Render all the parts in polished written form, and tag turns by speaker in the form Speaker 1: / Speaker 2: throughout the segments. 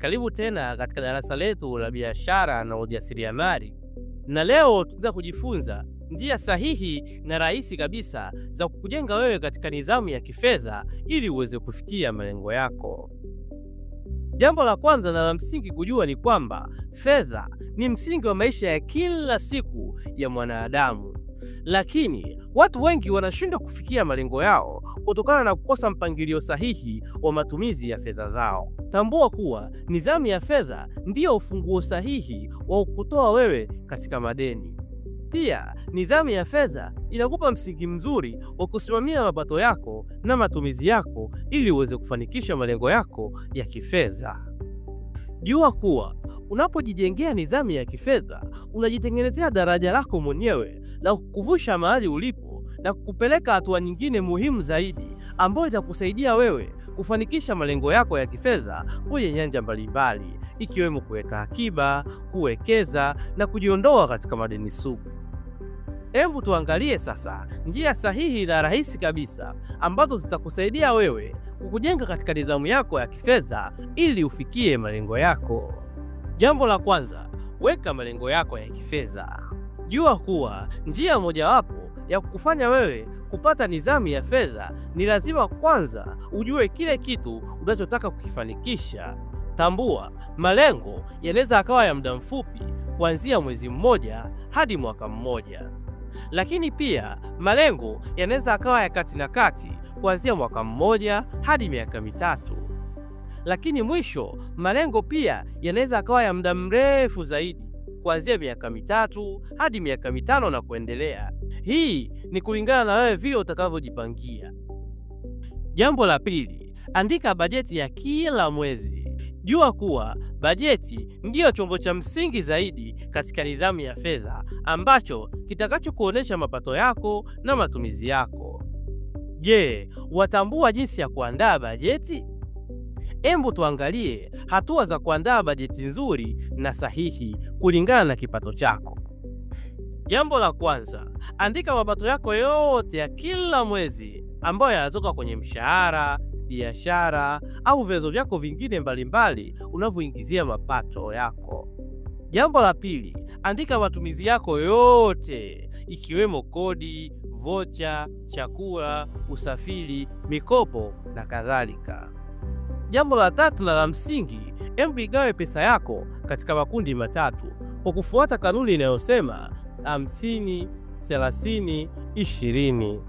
Speaker 1: Karibu tena katika darasa letu la biashara na ujasiriamali, na leo tutaenda kujifunza njia sahihi na rahisi kabisa za kukujenga wewe katika nidhamu ya kifedha ili uweze kufikia malengo yako. Jambo la kwanza na la msingi kujua ni kwamba fedha ni msingi wa maisha ya kila siku ya mwanadamu, lakini watu wengi wanashindwa kufikia malengo yao kutokana na kukosa mpangilio sahihi wa matumizi ya fedha zao. Tambua kuwa nidhamu ya fedha ndiyo ufunguo sahihi wa kukutoa wewe katika madeni. Pia nidhamu ya fedha inakupa msingi mzuri wa kusimamia mapato yako na matumizi yako ili uweze kufanikisha malengo yako ya kifedha. Jua kuwa unapojijengea nidhamu ya kifedha, unajitengenezea daraja lako mwenyewe la kukuvusha mahali ulipo na kukupeleka hatua nyingine muhimu zaidi, ambayo itakusaidia wewe kufanikisha malengo yako ya kifedha kwenye nyanja mbalimbali, ikiwemo kuweka akiba, kuwekeza na kujiondoa katika madeni sugu. Hebu tuangalie sasa njia sahihi na rahisi kabisa ambazo zitakusaidia wewe kukujenga katika nidhamu yako ya kifedha ili ufikie malengo yako. Jambo la kwanza, weka malengo yako ya kifedha. Jua kuwa njia mojawapo ya kukufanya wewe kupata nidhamu ya fedha ni lazima kwanza ujue kile kitu unachotaka kukifanikisha. Tambua, malengo yanaweza akawa ya muda mfupi kuanzia mwezi mmoja hadi mwaka mmoja. Lakini pia malengo yanaweza akawa ya kati na kati kuanzia mwaka mmoja hadi miaka mitatu. Lakini mwisho, malengo pia yanaweza akawa ya muda mrefu zaidi kuanzia miaka mitatu hadi miaka mitano na kuendelea. Hii ni kulingana na wewe vile utakavyojipangia. Jambo la pili, andika bajeti ya kila mwezi. Jua kuwa bajeti ndiyo chombo cha msingi zaidi katika nidhamu ya fedha ambacho kitakachokuonesha mapato yako na matumizi yako. Je, watambua jinsi ya kuandaa bajeti? Hebu tuangalie hatua za kuandaa bajeti nzuri na sahihi kulingana na kipato chako. Jambo la kwanza, andika mapato yako yote ya kila mwezi ambayo yanatoka kwenye mshahara, biashara au vyanzo vyako vingine mbalimbali unavyoingizia mapato yako. Jambo la pili, andika matumizi yako yote ikiwemo kodi, vocha, chakula, usafiri, mikopo na kadhalika. Jambo la tatu na la msingi, hebu igawe pesa yako katika makundi matatu kwa kufuata kanuni inayosema 50, 30, 20.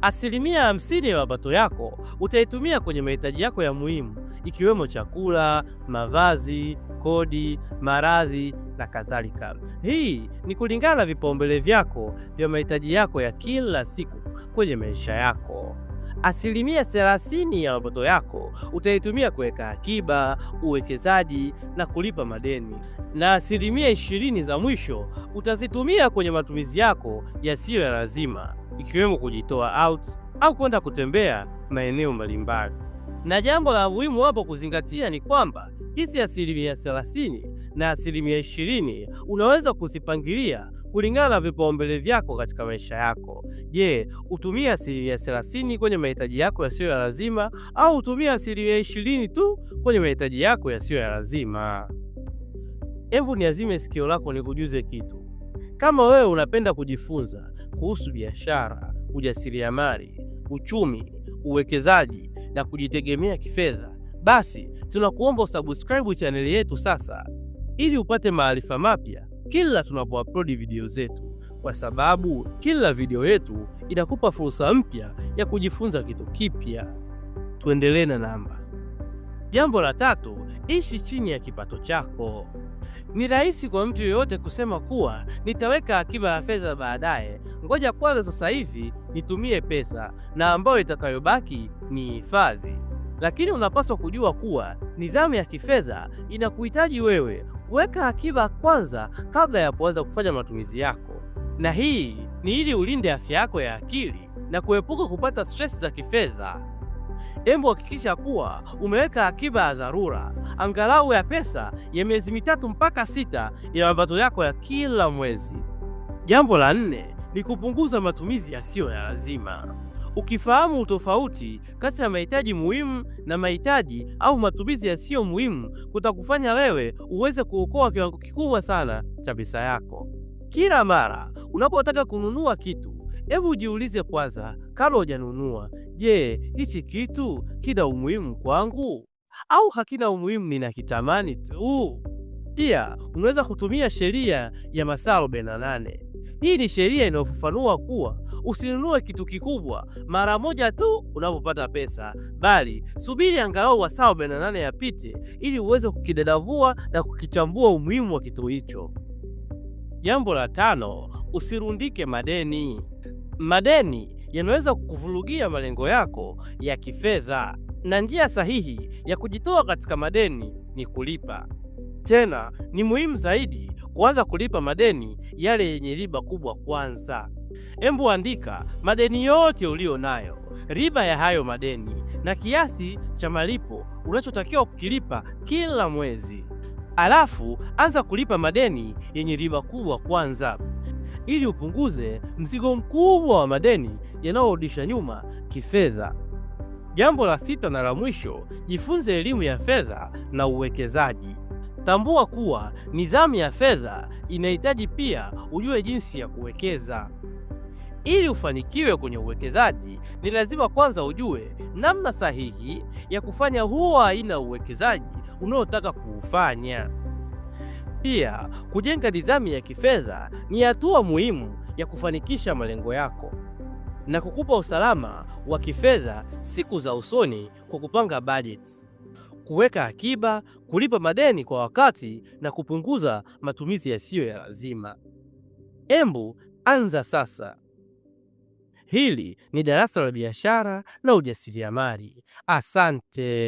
Speaker 1: Asilimia 50 ya mapato yako utaitumia kwenye mahitaji yako ya muhimu ikiwemo chakula, mavazi, kodi, maradhi na kadhalika. Hii ni kulingana na vipaumbele vyako vya mahitaji yako ya kila siku kwenye maisha yako. Asilimia 30 ya mapato yako utaitumia kuweka akiba, uwekezaji na kulipa madeni, na asilimia 20 za mwisho utazitumia kwenye matumizi yako yasiyo ya lazima ikiwemo kujitoa out au kwenda kutembea maeneo mbalimbali. Na jambo la muhimu hapo kuzingatia ni kwamba hizi asilimia 30 na asilimia 20 unaweza kuzipangilia kulingana na vipaumbele vyako katika maisha yako. Je, utumie asilimia 30 kwenye mahitaji yako yasiyo ya lazima au utumie asilimia 20 tu kwenye mahitaji yako yasiyo ya lazima? Hebu niazime sikio lako nikujuze kitu. Kama wewe unapenda kujifunza kuhusu biashara, ujasiriamali, uchumi, uwekezaji na kujitegemea kifedha, basi tunakuomba usubscribe channel yetu sasa ili upate maarifa mapya kila tunapoupload video zetu, kwa sababu kila video yetu inakupa fursa mpya ya kujifunza kitu kipya. Tuendelee na namba. Jambo la tatu, ishi chini ya kipato chako. Ni rahisi kwa mtu yeyote kusema kuwa nitaweka akiba ya fedha baadaye, ngoja kwanza sasa hivi nitumie pesa na ambayo itakayobaki ni hifadhi. Lakini unapaswa kujua kuwa nidhamu ya kifedha inakuhitaji wewe kuweka akiba kwanza kabla ya kuanza kufanya matumizi yako, na hii ni ili ulinde afya yako ya akili na kuepuka kupata stress za kifedha. Hebu hakikisha kuwa umeweka akiba ya dharura angalau ya pesa ya miezi 3 mpaka 6 ya mapato yako ya kila mwezi. Jambo la 4 ni kupunguza matumizi yasiyo ya lazima. Ukifahamu utofauti kati ya mahitaji muhimu na mahitaji au matumizi yasiyo muhimu, kutakufanya wewe uweze kuokoa kiwango kikubwa sana cha pesa yako. Kila mara unapotaka kununua kitu, hebu jiulize kwanza kabla hujanunua, je, hichi kitu kina umuhimu kwangu au hakina umuhimu, ninakitamani tu? Pia unaweza kutumia sheria ya masaa 48. Hii ni sheria inayofafanua kuwa usinunue kitu kikubwa mara moja tu unapopata pesa, bali subiri angalau masaa 48 yapite ili uweze kukidadavua na kukichambua umuhimu wa kitu hicho. Jambo la 5, usirundike madeni. Madeni yanaweza kukuvurugia malengo yako ya kifedha, na njia sahihi ya kujitoa katika madeni ni kulipa. Tena ni muhimu zaidi kuanza kulipa madeni yale yenye riba kubwa kwanza. Embu andika madeni yote ulio nayo, riba ya hayo madeni na kiasi cha malipo unachotakiwa kukilipa kila mwezi. Alafu anza kulipa madeni yenye riba kubwa kwanza, ili upunguze mzigo mkubwa wa madeni yanayorudisha nyuma kifedha. Jambo la 6 na la mwisho, jifunze elimu ya fedha na uwekezaji. Tambua kuwa nidhamu ya fedha inahitaji pia ujue jinsi ya kuwekeza. Ili ufanikiwe kwenye uwekezaji, ni lazima kwanza ujue namna sahihi ya kufanya huo aina ya uwekezaji unaotaka kuufanya. Pia kujenga nidhamu ya kifedha ni hatua muhimu ya kufanikisha malengo yako na kukupa usalama wa kifedha siku za usoni, kwa kupanga bajeti, kuweka akiba, kulipa madeni kwa wakati na kupunguza matumizi yasiyo ya lazima. Embu anza sasa. Hili ni darasa la biashara na ujasiriamali. Asante.